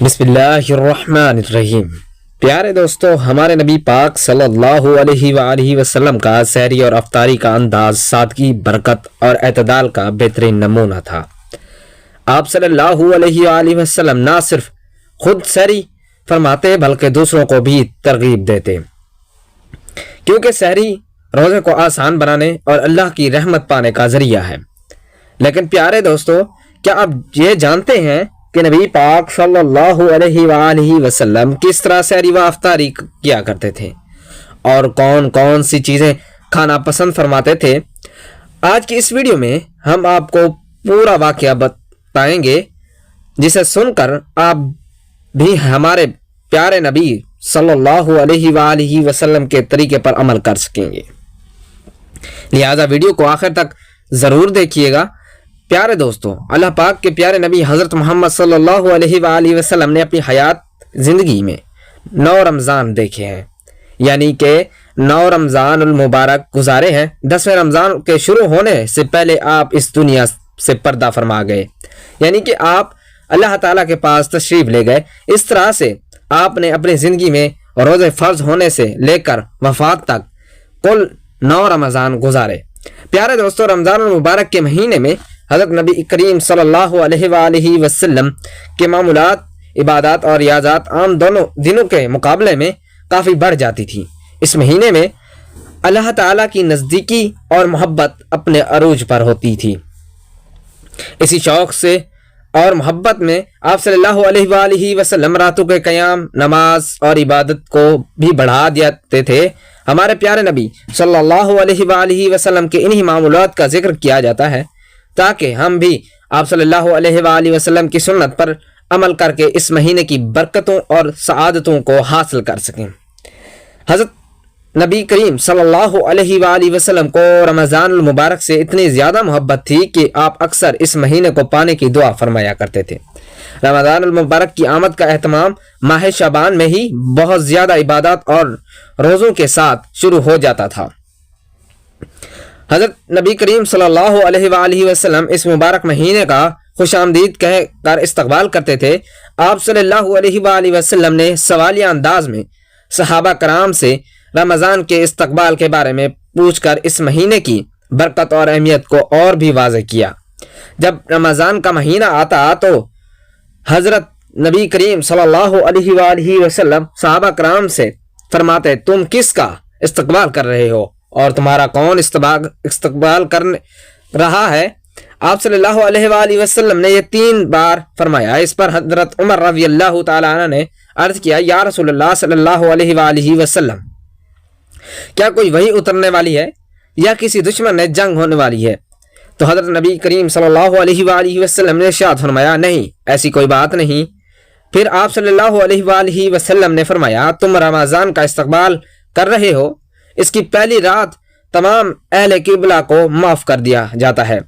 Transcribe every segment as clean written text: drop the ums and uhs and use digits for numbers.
بسم اللہ الرحمن الرحیم۔ پیارے دوستو، ہمارے نبی پاک صلی اللہ علیہ وآلہ وسلم کا سحری اور افطاری کا انداز سادگی، برکت اور اعتدال کا بہترین نمونہ تھا۔ آپ صلی اللہ علیہ وآلہ وسلم نہ صرف خود سحری فرماتے بلکہ دوسروں کو بھی ترغیب دیتے، کیونکہ سحری روزے کو آسان بنانے اور اللہ کی رحمت پانے کا ذریعہ ہے۔ لیکن پیارے دوستو، کیا آپ یہ جانتے ہیں کہ نبی پاک صلی اللہ علیہ وآلہ وسلم کس طرح سحری و افطاری کیا کرتے تھے اور کون کون سی چیزیں کھانا پسند فرماتے تھے؟ آج کی اس ویڈیو میں ہم آپ کو پورا واقعہ بتائیں گے، جسے سن کر آپ بھی ہمارے پیارے نبی صلی اللہ علیہ وآلہ وسلم کے طریقے پر عمل کر سکیں گے۔ لہذا ویڈیو کو آخر تک ضرور دیکھیے گا۔ پیارے دوستو، اللہ پاک کے پیارے نبی حضرت محمد صلی اللہ علیہ وآلہ وسلم نے اپنی حیات زندگی میں 9 رمضان دیکھے ہیں، یعنی کہ 9 رمضان المبارک گزارے ہیں۔ 10ویں رمضان کے شروع ہونے سے پہلے آپ اس دنیا سے پردہ فرما گئے، یعنی کہ آپ اللہ تعالیٰ کے پاس تشریف لے گئے۔ اس طرح سے آپ نے اپنی زندگی میں روزے فرض ہونے سے لے کر وفات تک کل 9 رمضان گزارے۔ پیارے دوستو، رمضان المبارک کے مہینے میں حضرت نبی کریم صلی اللہ علیہ وآلہ وسلم کے معمولات، عبادات اور ریاضات عام دونوں دنوں کے مقابلے میں کافی بڑھ جاتی تھی۔ اس مہینے میں اللہ تعالیٰ کی نزدیکی اور محبت اپنے عروج پر ہوتی تھی۔ اسی شوق سے اور محبت میں آپ صلی اللہ علیہ وآلہ وسلم راتوں کے قیام، نماز اور عبادت کو بھی بڑھا دیتے تھے۔ ہمارے پیارے نبی صلی اللہ علیہ وآلہ وسلم کے انہی معمولات کا ذکر کیا جاتا ہے تاکہ ہم بھی آپ صلی اللہ علیہ وآلہ وسلم کی سنت پر عمل کر کے اس مہینے کی برکتوں اور سعادتوں کو حاصل کر سکیں۔ حضرت نبی کریم صلی اللہ علیہ وآلہ وسلم کو رمضان المبارک سے اتنی زیادہ محبت تھی کہ آپ اکثر اس مہینے کو پانے کی دعا فرمایا کرتے تھے۔ رمضان المبارک کی آمد کا اہتمام ماہ شعبان میں ہی بہت زیادہ عبادات اور روزوں کے ساتھ شروع ہو جاتا تھا۔ حضرت نبی کریم صلی اللہ علیہ وآلہ وسلم اس مبارک مہینے کا خوش آمدید کہہ کر استقبال کرتے تھے۔ آپ صلی اللہ علیہ وآلہ وسلم نے سوالیہ انداز میں صحابہ کرام سے رمضان کے استقبال کے بارے میں پوچھ کر اس مہینے کی برکت اور اہمیت کو اور بھی واضح کیا۔ جب رمضان کا مہینہ آتا تو حضرت نبی کریم صلی اللہ علیہ وآلہ وسلم صحابہ کرام سے فرماتے، تم کس کا استقبال کر رہے ہو اور تمہارا کون استقبال کر رہا ہے؟ آپ صلی اللہ علیہ وآلہ وسلم نے یہ 3 بار فرمایا۔ اس پر حضرت عمر رضی اللہ تعالیٰ عنہ نے عرض کیا، یا رسول اللہ صلی اللہ علیہ وآلہ وسلم، کیا کوئی وحی اترنے والی ہے یا کسی دشمن نے جنگ ہونے والی ہے؟ تو حضرت نبی کریم صلی اللہ علیہ وآلہ وسلم نے ارشاد فرمایا، نہیں، ایسی کوئی بات نہیں۔ پھر آپ صلی اللہ علیہ وآلہ وسلم نے فرمایا، تم رمضان کا استقبال کر رہے ہو، اس کی پہلی رات تمام اہل قبلہ کو معاف کر دیا جاتا ہے۔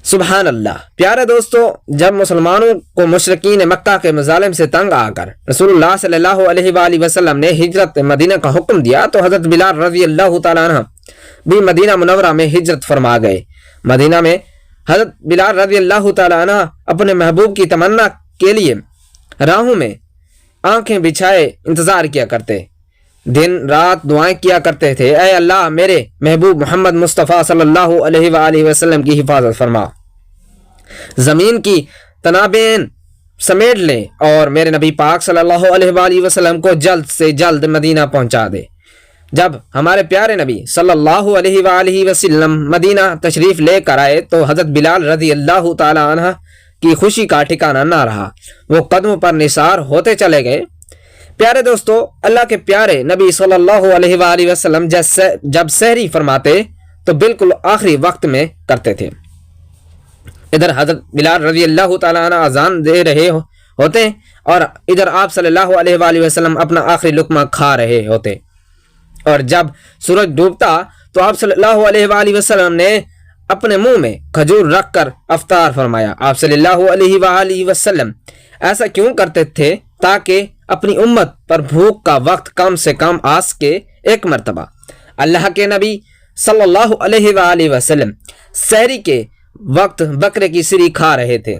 سبحان اللہ۔ پیارے دوستو، جب مسلمانوں کو مشرکین مکہ کے مظالم سے تنگ آ کر رسول اللہ صلی اللہ علیہ وآلہ وسلم نے ہجرت مدینہ کا حکم دیا تو حضرت بلال رضی اللہ تعالیٰ عنہ بھی مدینہ منورہ میں ہجرت فرما گئے۔ مدینہ میں حضرت بلال رضی اللہ تعالیٰ عنہ اپنے محبوب کی تمنا کے لیے راہوں میں آنکھیں بچھائے انتظار کیا کرتے، دن رات دعائیں کیا کرتے تھے، اے اللہ میرے محبوب محمد مصطفیٰ صلی اللہ علیہ وآلہ وسلم کی حفاظت فرما، زمین کی تنابیں سمیٹ لے اور میرے نبی پاک صلی اللہ علیہ وآلہ وسلم کو جلد سے جلد مدینہ پہنچا دے۔ جب ہمارے پیارے نبی صلی اللہ علیہ وآلہ وسلم مدینہ تشریف لے کر آئے تو حضرت بلال رضی اللہ تعالی عنہ کی خوشی کا ٹھکانہ نہ رہا، وہ قدموں پر نثار ہوتے چلے گئے۔ پیارے دوستو، اللہ کے پیارے نبی صلی اللہ علیہ وآلہ وسلم جب سحری فرماتے تو بالکل آخری وقت میں کرتے تھے۔ ادھر حضرت بلال رضی اللہ تعالیٰ عنہ اذان دے رہے ہوتے اور ادھر آپ صلی اللہ علیہ وآلہ وسلم اپنا آخری لقمہ کھا رہے ہوتے، اور جب سورج ڈوبتا تو آپ صلی اللہ علیہ وآلہ وسلم نے اپنے منہ میں کھجور رکھ کر افطار فرمایا۔ آپ صلی اللہ علیہ وآلہ وسلم ایسا کیوں کرتے تھے؟ تاکہ اپنی امت پر بھوک کا وقت کم سے کم آ سکے۔ ایک مرتبہ اللہ کے نبی صلی اللہ علیہ وآلہ وسلم سحری کے وقت بکرے کی سری کھا رہے تھے۔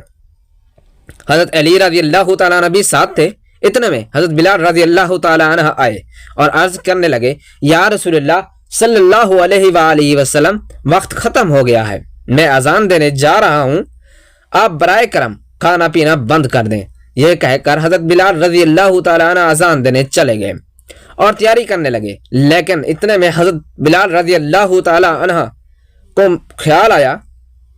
حضرت علی رضی اللہ تعالیٰ عنہ بھی ساتھ تھے۔ اتنے میں حضرت بلال رضی اللہ تعالیٰ عنہ آئے اور عرض کرنے لگے، یا رسول اللہ صلی اللہ علیہ وآلہ وسلم، وقت ختم ہو گیا ہے، میں اذان دینے جا رہا ہوں، آپ برائے کرم کھانا پینا بند کر دیں۔ یہ کہہ کر حضرت بلال رضی اللہ تعالیٰ عنہ اذان دینے چلے گئے اور تیاری کرنے لگے، لیکن اتنے میں حضرت بلال رضی اللہ تعالیٰ عنہ کو خیال آیا،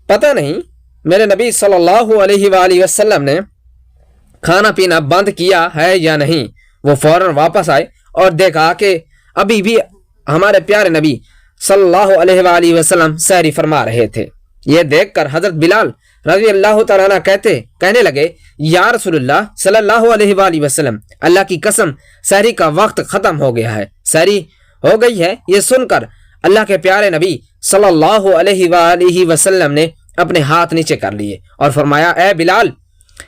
پتہ نہیں میرے نبی صلی اللہ علیہ وآلہ وسلم نے کھانا پینا بند کیا ہے یا نہیں۔ وہ فوراً واپس آئے اور دیکھا کہ ابھی بھی ہمارے پیارے نبی صلی اللہ علیہ وآلہ وسلم سحری فرما رہے تھے۔ یہ دیکھ کر حضرت بلال رضی اللہ تعالیٰ عنہ کہنے لگے، یا رسول اللہ صلی اللہ علیہ وآلہ وسلم، اللہ کی قسم سحری کا وقت ختم ہو گیا ہے، سحری ہو گئی ہے۔ یہ سن کر اللہ کے پیارے نبی صلی اللہ علیہ وآلہ وسلم نے اپنے ہاتھ نیچے کر لیے اور فرمایا، اے بلال،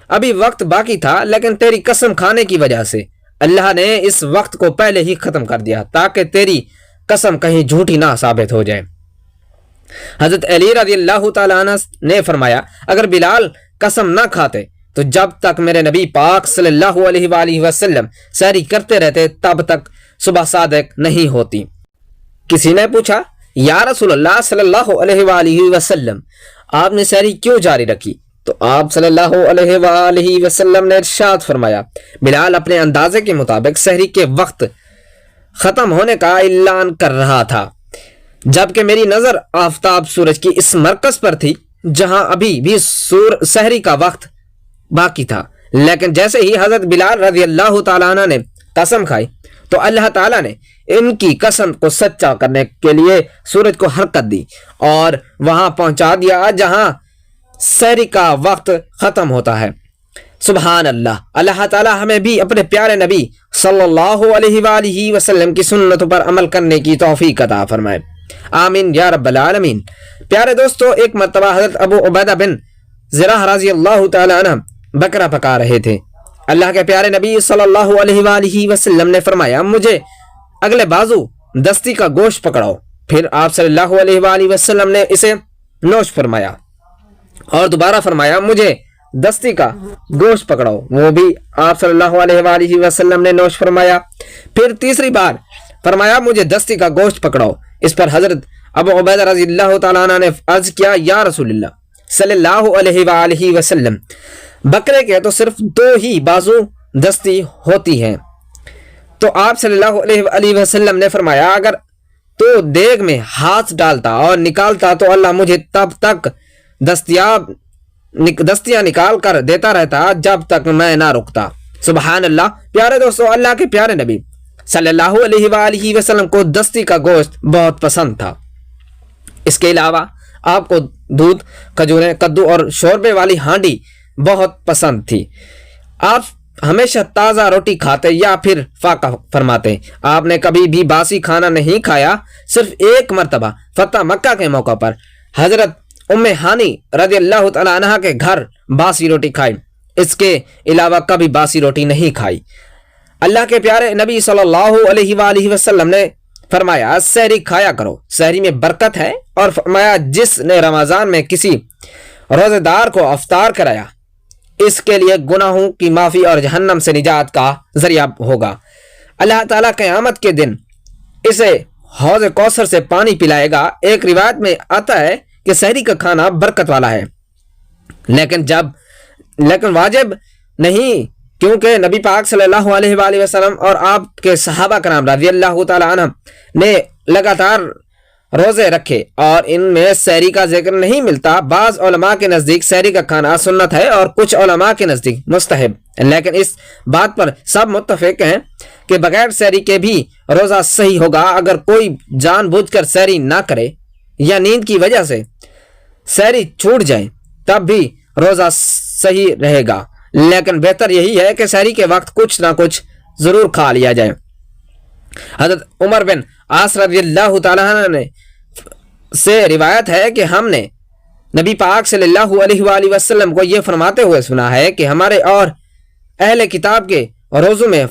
ابھی وقت باقی تھا، لیکن تیری قسم کھانے کی وجہ سے اللہ نے اس وقت کو پہلے ہی ختم کر دیا تاکہ تیری قسم کہیں جھوٹی نہ ثابت ہو جائے۔ حضرت علی رضی اللہ تعالیٰ عنہ نے فرمایا، اگر بلال قسم نہ کھاتے تو جب تک میرے نبی پاک صلی اللہ علیہ وآلہ وسلم سحری کرتے رہتے تب تک صبح صادق نہیں ہوتی۔ کسی نے پوچھا، یا رسول اللہ صلی اللہ علیہ وآلہ وسلم، آپ نے سحری کیوں جاری رکھی؟ تو آپ صلی اللہ علیہ وآلہ وسلم نے ارشاد فرمایا، بلال اپنے اندازے کے مطابق سحری کے وقت ختم ہونے کا اعلان کر رہا تھا، جبکہ میری نظر آفتاب سورج کی اس مرکز پر تھی جہاں ابھی بھی سحری کا وقت باقی تھا۔ لیکن جیسے ہی حضرت بلال رضی اللہ تعالیٰ عنہ نے قسم کھائی تو اللہ تعالیٰ نے ان کی قسم کو سچا کرنے کے لیے سورج کو حرکت دی اور وہاں پہنچا دیا جہاں سحری کا وقت ختم ہوتا ہے۔ سبحان اللہ۔ اللہ تعالیٰ ہمیں بھی اپنے پیارے نبی صلی اللہ علیہ وآلہ وسلم کی سنتوں پر عمل کرنے کی توفیق عطا فرمائے، آمین یا رب العالمین۔ پیارے دوستو، ایک مرتبہ حضرت ابو عبیدہ بن زرہ رضی اللہ تعالیٰ عنہ بکرا پکا رہے تھے۔ اللہ کے پیارے نبی صلی اللہ علیہ وآلہ وسلم نے فرمایا، مجھے اگلے بازو دستی کا گوشت پکڑاؤ۔ پھر آپ صلی اللہ علیہ وآلہ وسلم نے اسے نوش فرمایا اور دوبارہ فرمایا، مجھے دستی کا گوشت پکڑاؤ۔ وہ بھی آپ صلی اللہ علیہ وآلہ وسلم نے نوش فرمایا۔ پھر تیسری بار فرمایا، مجھے دستی کا گوشت پکڑاؤ۔ اس پر حضرت ابو عبیدہ رضی اللہ تعالیٰ عنہ نے عرض کیا، یا رسول اللہ صلی اللہ علیہ وآلہ وسلم، بکرے کے تو صرف 2 ہی بازو دستی ہوتی ہیں۔ تو آپ صلی اللہ علیہ وآلہ وسلم نے فرمایا، اگر تو دیگ میں ہاتھ ڈالتا اور نکالتا تو اللہ مجھے تب تک دستیاں نکال کر دیتا رہتا جب تک میں نہ رکتا۔ سبحان اللہ۔ پیارے دوستو، اللہ کے پیارے نبی صلی اللہ علیہ وآلہ وسلم کو دستی کا گوشت بہت پسند تھا۔ اس کے علاوہ آپ کو دودھ، کھجوریں، کدو اور شوربے والی ہانڈی بہت پسند تھی۔ آپ ہمیشہ تازہ روٹی کھاتے یا پھر فاقہ فرماتے۔ آپ نے کبھی بھی باسی کھانا نہیں کھایا۔ صرف ایک مرتبہ فتح مکہ کے موقع پر حضرت ام ہانی رضی اللہ تعالیٰ عنہ کے گھر باسی روٹی کھائی، اس کے علاوہ کبھی باسی روٹی نہیں کھائی۔ اللہ کے پیارے نبی صلی اللہ علیہ وآلہ وسلم نے فرمایا، سحری کھایا کرو، سحری میں برکت ہے، اور فرمایا، جس نے رمضان میں کسی روزے دار کو افطار کرایا اس کے لیے گناہوں کی معافی اور جہنم سے نجات کا ذریعہ ہوگا۔ اللہ تعالیٰ قیامت کے دن اسے حوض کوثر سے پانی پلائے گا۔ ایک روایت میں آتا ہے کہ سحری کا کھانا برکت والا ہے، لیکن واجب نہیں، کیونکہ نبی پاک صلی اللہ علیہ وآلہ وسلم اور آپ کے صحابہ کرام رضی اللہ تعالیٰ عنہ نے لگاتار روزے رکھے اور ان میں سحری کا ذکر نہیں ملتا۔ بعض علماء کے نزدیک سحری کا کھانا سنت ہے اور کچھ علماء کے نزدیک مستحب، لیکن اس بات پر سب متفق ہیں کہ بغیر سحری کے بھی روزہ صحیح ہوگا۔ اگر کوئی جان بوجھ کر سحری نہ کرے یا نیند کی وجہ سے سحری چھوٹ جائے تب بھی روزہ صحیح رہے گا، لیکن بہتر یہی ہے کہ سحری کے وقت کچھ نہ کچھ ضرور کھا لیا جائے۔ حضرت عمر بن عاص رضی اللہ تعالیٰ عنہ سے روایت ہے کہ ہم نے نبی پاک صلی اللہ علیہ وآلہ وسلم کو یہ فرماتے ہوئے سنا ہے کہ ہمارے اور اہل کتاب کے روزوں میں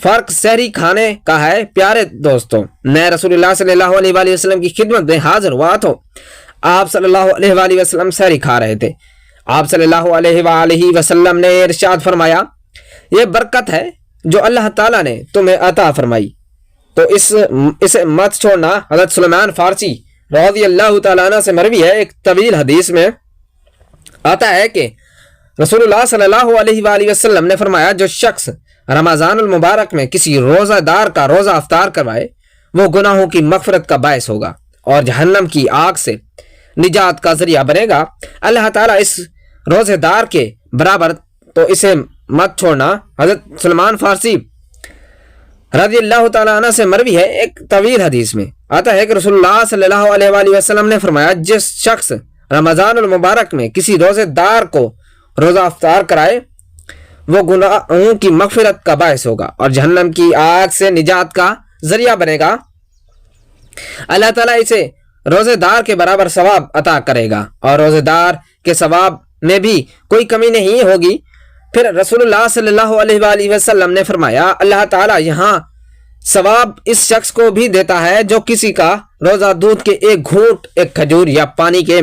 فرق سحری کھانے کا ہے۔ پیارے دوستوں، میں رسول اللہ صلی اللہ علیہ وآلہ وسلم کی خدمت میں حاضر ہوا تو آپ صلی اللہ علیہ وآلہ وسلم سحری کھا رہے تھے۔ آپ صلی اللہ علیہ وآلہ وسلم نے ارشاد فرمایا یہ برکت ہے جو اللہ تعالیٰ نے تمہیں عطا فرمائی تو اسے مت چھوڑنا۔ حضرت سلیمان فارسی رضی اللہ تعالیٰ عنہ سے مروی ہے، ایک طویل حدیث میں آتا ہے کہ رسول اللہ صلی اللہ علیہ وآلہ وسلم نے فرمایا جو شخص رمضان المبارک میں کسی روزہ دار کا روزہ افطار کروائے وہ گناہوں کی مغفرت کا باعث ہوگا اور جہنم کی آگ سے نجات کا ذریعہ بنے گا۔ اللہ تعالیٰ اس روزے دار کے برابر تو اسے مت چھوڑنا۔ حضرت سلمان فارسی رضی اللہ تعالیٰ عنہ سے مروی ہے، ایک طویل حدیث میں آتا ہے کہ رسول اللہ صلی اللہ علیہ وآلہ وسلم نے فرمایا جس شخص رمضان المبارک میں کسی روزے دار کو روزہ افطار کرائے وہ گناہوں کی مغفرت کا باعث ہوگا اور جہنم کی آگ سے نجات کا ذریعہ بنے گا۔ اللہ تعالیٰ اسے روزے دار کے برابر ثواب عطا کرے گا اور روزے دار کے ثواب میں بھی کوئی کمی نہیں ہوگی۔ پھر رسول اللہ صلی اللہ علیہ وآلہ وسلم نے فرمایا اللہ تعالیٰ یہاں ثواب اس شخص کو بھی دیتا ہے جو کسی کا روزہ دودھ کے ایک گھونٹ، ایک کھجور یا پانی کے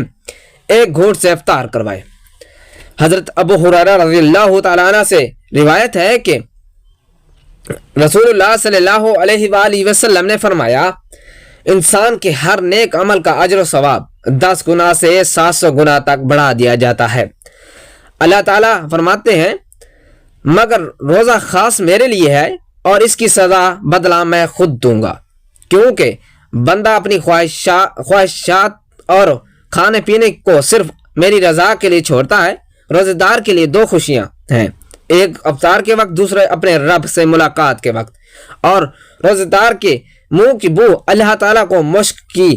ایک گھونٹ سے افطار کروائے۔ حضرت ابو ہریرہ رضی اللہ تعالیٰ عنہ سے روایت ہے کہ رسول اللہ صلی اللہ علیہ وآلہ وسلم نے فرمایا انسان کے ہر نیک عمل کا اجر و ثواب 10 گنا سے 700 گنا تک بڑھا دیا جاتا ہے۔ اللہ تعالیٰ فرماتے ہیں مگر روزہ خاص میرے لیے ہے اور اس کی سزا بدلہ میں خود دوں گا، کیونکہ بندہ اپنی خواہشات اور کھانے پینے کو صرف میری رضا کے لیے چھوڑتا ہے۔ روزے دار کے لیے 2 خوشیاں ہیں، ایک افطار کے وقت، دوسرے اپنے رب سے ملاقات کے وقت، اور روزے دار کے منہ کی بو اللہ تعالیٰ کو مشک کی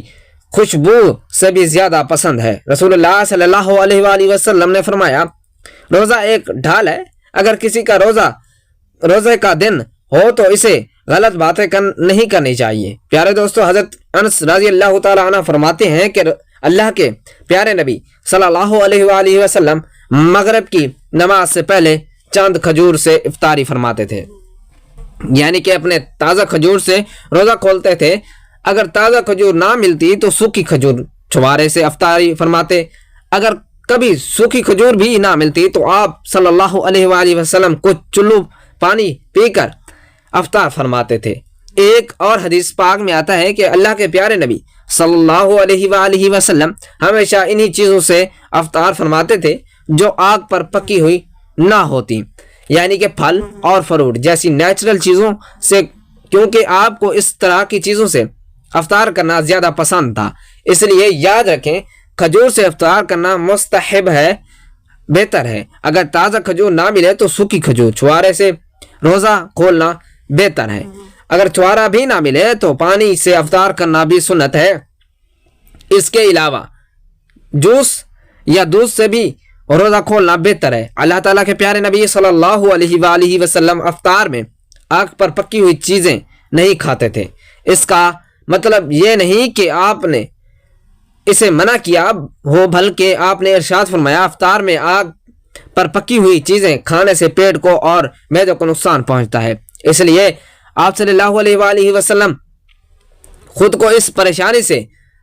خوشبو سے بھی زیادہ پسند ہے۔ رسول اللہ صلی اللہ علیہ وآلہ وسلم نے فرمایا روزہ ایک ڈھال ہے، اگر کسی کا روزے کا دن ہو تو اسے غلط باتیں نہیں کرنی چاہیے۔ پیارے دوستو، حضرت انس رضی اللہ تعالیٰ عنہ فرماتے ہیں کہ اللہ کے پیارے نبی صلی اللہ علیہ وآلہ وسلم مغرب کی نماز سے پہلے چند کھجور سے افطاری فرماتے تھے، یعنی کہ اپنے تازہ کھجور سے روزہ کھولتے تھے۔ اگر تازہ کھجور نہ ملتی تو سوکھی کھجور چھوارے سے افطاری فرماتے۔ اگر کبھی سوکھی کھجور بھی نہ ملتی تو آپ صلی اللہ علیہ وآلہ وسلم کچھ چلو پانی پی کر افطار فرماتے تھے۔ ایک اور حدیث پاک میں آتا ہے کہ اللہ کے پیارے نبی صلی اللہ علیہ وآلہ وسلم ہمیشہ انہی چیزوں سے افطار فرماتے تھے جو آگ پر پکی ہوئی نہ ہوتی، یعنی کہ پھل اور فروٹ جیسی نیچرل چیزوں سے، کیونکہ آپ کو اس طرح کی چیزوں سے افطار کرنا زیادہ پسند تھا۔ اس لیے یاد رکھیں کھجور سے افطار کرنا مستحب ہے، بہتر ہے۔ اگر تازہ کھجور نہ ملے تو سوکھی کھجور چھوارے سے روزہ کھولنا بہتر ہے۔ اگر چھوارا بھی نہ ملے تو پانی سے افطار کرنا بھی سنت ہے۔ اس کے علاوہ جوس یا دودھ سے بھی روزہ کھولنا بہتر ہے۔ اللہ تعالیٰ کے پیارے نبی صلی اللہ علیہ وآلہ وسلم افطار میں آگ پر پکی ہوئی چیزیں نہیں کھاتے تھے۔ اس کا مطلب یہ نہیں کہ آپ نے اسے منع کیا ہو، بلکہ آپ نے ارشاد فرمایا افطار میں آگ پر پکی ہوئی چیزیں کھانے سے پیٹ کو اور معدے کو نقصان پہنچتا ہے۔ اس لیے آپ صلی اللہ علیہ وآلہ وسلم خود کو اس پریشانی سے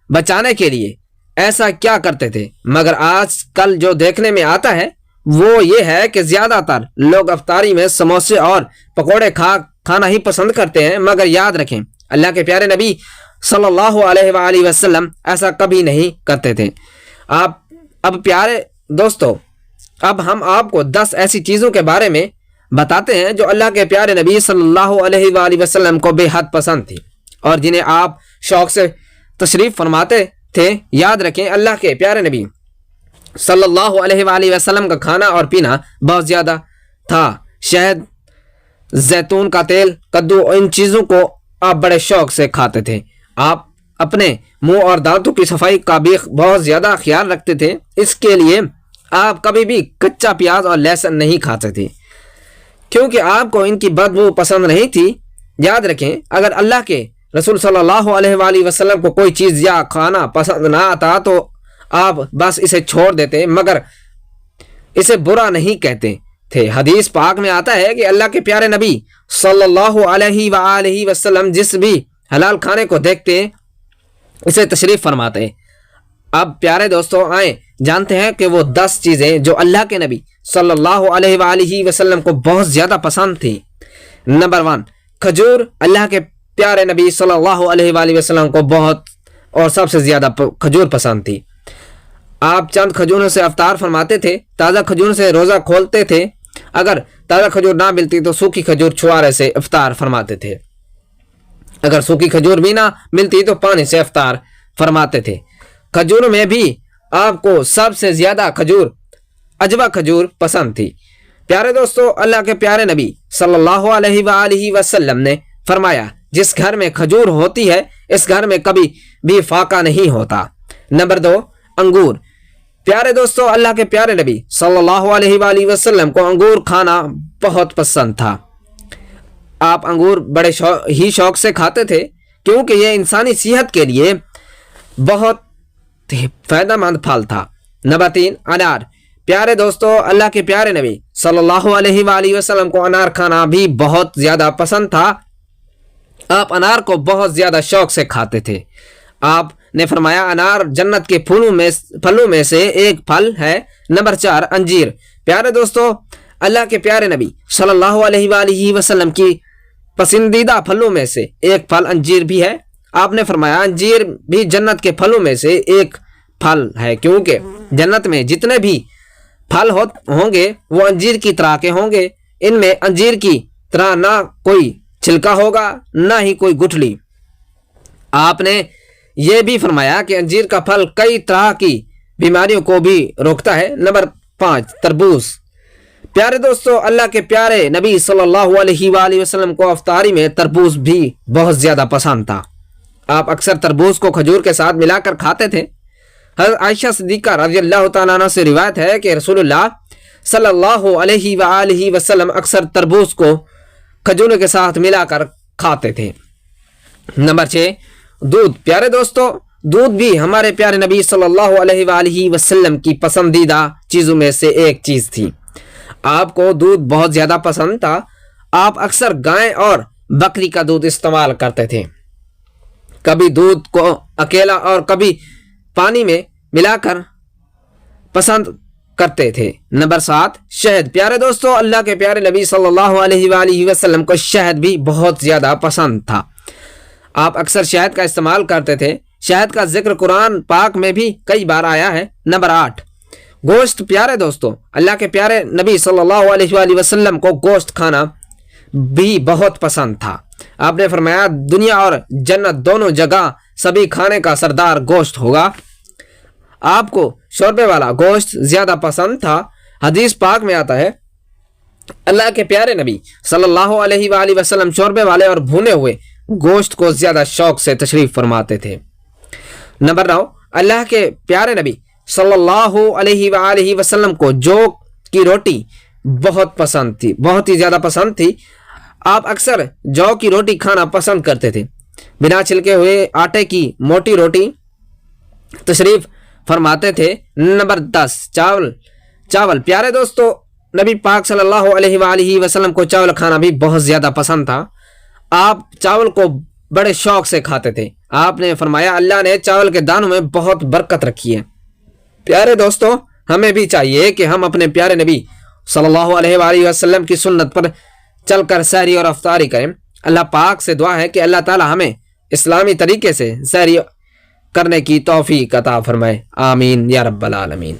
بچانے کے لیے ایسا کیا کرتے تھے، مگر آج کل جو دیکھنے میں آتا ہے وہ یہ ہے کہ زیادہ تر لوگ افطاری میں سموسے اور پکوڑے کھانا ہی پسند کرتے ہیں، مگر یاد رکھیں اللہ کے پیارے نبی صلی اللہ علیہ وآلہ وسلم ایسا کبھی نہیں کرتے تھے۔ اب پیارے دوستو، اب ہم آپ کو 10 ایسی چیزوں کے بارے میں بتاتے ہیں جو اللہ کے پیارے نبی صلی اللہ علیہ وآلہ وسلم کو بے حد پسند تھی اور جنہیں آپ شوق سے تشریف فرماتے تھے۔ یاد رکھیں اللہ کے پیارے نبی صلی اللہ علیہ وآلہ وسلم کا کھانا اور پینا بہت زیادہ تھا۔ شہد، زیتون کا تیل، کدو، ان چیزوں کو آپ بڑے شوق سے کھاتے تھے۔ آپ اپنے منہ اور دانتوں کی صفائی کا بھی بہت زیادہ خیال رکھتے تھے، اس کے لیے آپ کبھی بھی کچا پیاز اور لہسن نہیں کھاتے تھے کیونکہ آپ کو ان کی بدبو پسند نہیں تھی۔ یاد رکھیں اگر اللہ کے رسول صلی اللہ علیہ وآلہ وسلم کو کوئی چیز یا کھانا پسند نہ آتا تو آپ بس اسے چھوڑ دیتے، مگر اسے برا نہیں کہتے تھے۔ حدیث پاک میں آتا ہے کہ اللہ کے پیارے نبی صلی اللہ علیہ وآلہ وسلم جس بھی حلال کھانے کو دیکھتے اسے تشریف فرماتے۔ اب پیارے دوستوں آئیں جانتے ہیں کہ وہ 10 چیزیں جو اللہ کے نبی صلی اللہ علیہ وآلہ وسلم کو بہت زیادہ پسند تھی۔ نمبر 1، کھجور اللہ کے پیارے نبی صلی اللہ علیہ وآلہ وسلم کو بہت اور سب سے زیادہ کھجور پسند تھی۔ آپ چند کھجوروں سے افطار فرماتے تھے، تازہ کھجور سے روزہ کھولتے تھے، اگر تازہ کھجور نہ ملتی تو سوکھی کھجور چھوارے سے افطار فرماتے تھے، اگر سوکھی کھجور بھی نہ ملتی تو پانی سے افطار فرماتے تھے۔ کھجور میں بھی آپ کو سب سے زیادہ کھجور عجوہ کھجور پسند تھی۔ پیارے دوستو، اللہ کے پیارے نبی صلی اللہ علیہ وآلہ وسلم نے فرمایا، جس گھر میں کھجور ہوتی ہے اس گھر میں کبھی بھی فاقہ نہیں ہوتا۔ نمبر 2، انگور۔ پیارے دوستو، اللہ کے پیارے نبی صلی اللہ علیہ وآلہ وسلم کو انگور کھانا بہت پسند تھا۔ آپ انگور بڑے ہی شوق سے کھاتے تھے کیونکہ یہ انسانی صحت کے لیے بہت فائدہ مند پھل تھا۔ نمبر 3، انار۔ پیارے دوستو، اللہ کے پیارے نبی صلی اللہ علیہ وآلہ وسلم کو انار کھانا بھی بہت زیادہ پسند تھا۔ آپ انار کو بہت زیادہ شوق سے کھاتے تھے۔ آپ نے فرمایا، انار جنت کے پھلوں میں سے ایک پھل ہے۔ نمبر 4، انجیر۔ پیارے دوستو، اللہ کے پیارے نبی صلی اللہ علیہ وآلہ وسلم کی پسندیدہ پھلوں میں سے ایک پھل انجیر بھی ہے۔ آپ نے فرمایا، انجیر بھی جنت کے پھلوں میں سے ایک پھل ہے، کیونکہ جنت میں جتنے بھی پھل ہوں گے وہ انجیر کی طرح کے ہوں گے۔ ان میں انجیر کی طرح نہ کوئی چھلکا ہوگا نہ ہی کوئی گٹھلی۔ آپ نے یہ بھی فرمایا کہ انجیر کا پھل کئی طرح کی بیماریوں کو بھی روکتا ہے۔ نمبر 5، تربوز۔ پیارے دوستو، اللہ کے پیارے نبی صلی اللہ علیہ وآلہ وسلم کو افطاری میں تربوز بھی بہت زیادہ پسند تھا۔ آپ اکثر تربوز کو کھجور کے ساتھ ملا کر کھاتے تھے۔ حضرت عائشہ صدیقہ رضی اللہ تعالیٰ عنہ سے روایت ہے کہ رسول اللہ صلی اللہ علیہ وآلہ وسلم اکثر تربوز کو کھجوروں کے ساتھ ملا کر کھاتے تھے۔ نمبر 6، دودھ۔ پیارے دوستو، دودھ بھی ہمارے پیارے نبی صلی اللہ علیہ وآلہ وسلم کی پسندیدہ چیزوں میں سے ایک چیز تھی۔ آپ کو دودھ بہت زیادہ پسند تھا۔ آپ اکثر گائے اور بکری کا دودھ استعمال کرتے تھے، کبھی دودھ کو اکیلا اور کبھی پانی میں ملا کر پسند کرتے تھے۔ نمبر 7، شہد۔ پیارے دوستو، اللہ کے پیارے نبی صلی اللہ علیہ وآلہ وسلم کو شہد بھی بہت زیادہ پسند تھا۔ آپ اکثر شہد کا استعمال کرتے تھے۔ شہد کا ذکر قرآن پاک میں بھی کئی بار آیا ہے۔ نمبر 8، گوشت۔ پیارے دوستو، اللہ کے پیارے نبی صلی اللہ علیہ وآلہ وسلم کو گوشت کھانا بھی بہت پسند تھا۔ آپ نے فرمایا، دنیا اور جنت دونوں جگہ سبھی کھانے کا سردار گوشت ہوگا۔ آپ کو شوربے والا گوشت زیادہ پسند تھا۔ حدیث پاک میں آتا ہے، اللہ کے پیارے نبی صلی اللہ علیہ وآلہ وسلم شوربے والے اور بھونے ہوئے گوشت کو زیادہ شوق سے تشریف فرماتے تھے۔ نمبر 9، اللہ کے پیارے نبی صلی اللہ علیہ وآلہ وسلم کو جو کی روٹی بہت پسند تھی، بہت ہی زیادہ پسند تھی۔ آپ اکثر جو کی روٹی کھانا پسند کرتے تھے، بنا چھلکے ہوئے آٹے کی موٹی روٹی تشریف فرماتے تھے۔ نمبر 10، چاول۔ پیارے دوستو، نبی پاک صلی اللہ علیہ وآلہ وسلم کو چاول کھانا بھی بہت زیادہ پسند تھا۔ آپ چاول کو بڑے شوق سے کھاتے تھے۔ آپ نے فرمایا، اللہ نے چاول کے دانوں میں بہت برکت رکھی ہے۔ پیارے دوستو، ہمیں بھی چاہیے کہ ہم اپنے پیارے نبی صلی اللہ علیہ وآلہ وسلم کی سنت پر چل کر سحری اور افطاری کریں۔ اللہ پاک سے دعا ہے کہ اللہ تعالی ہمیں اسلامی طریقے سے سحری کرنے کی توفیق عطا فرمائے۔ آمین یا رب العالمین۔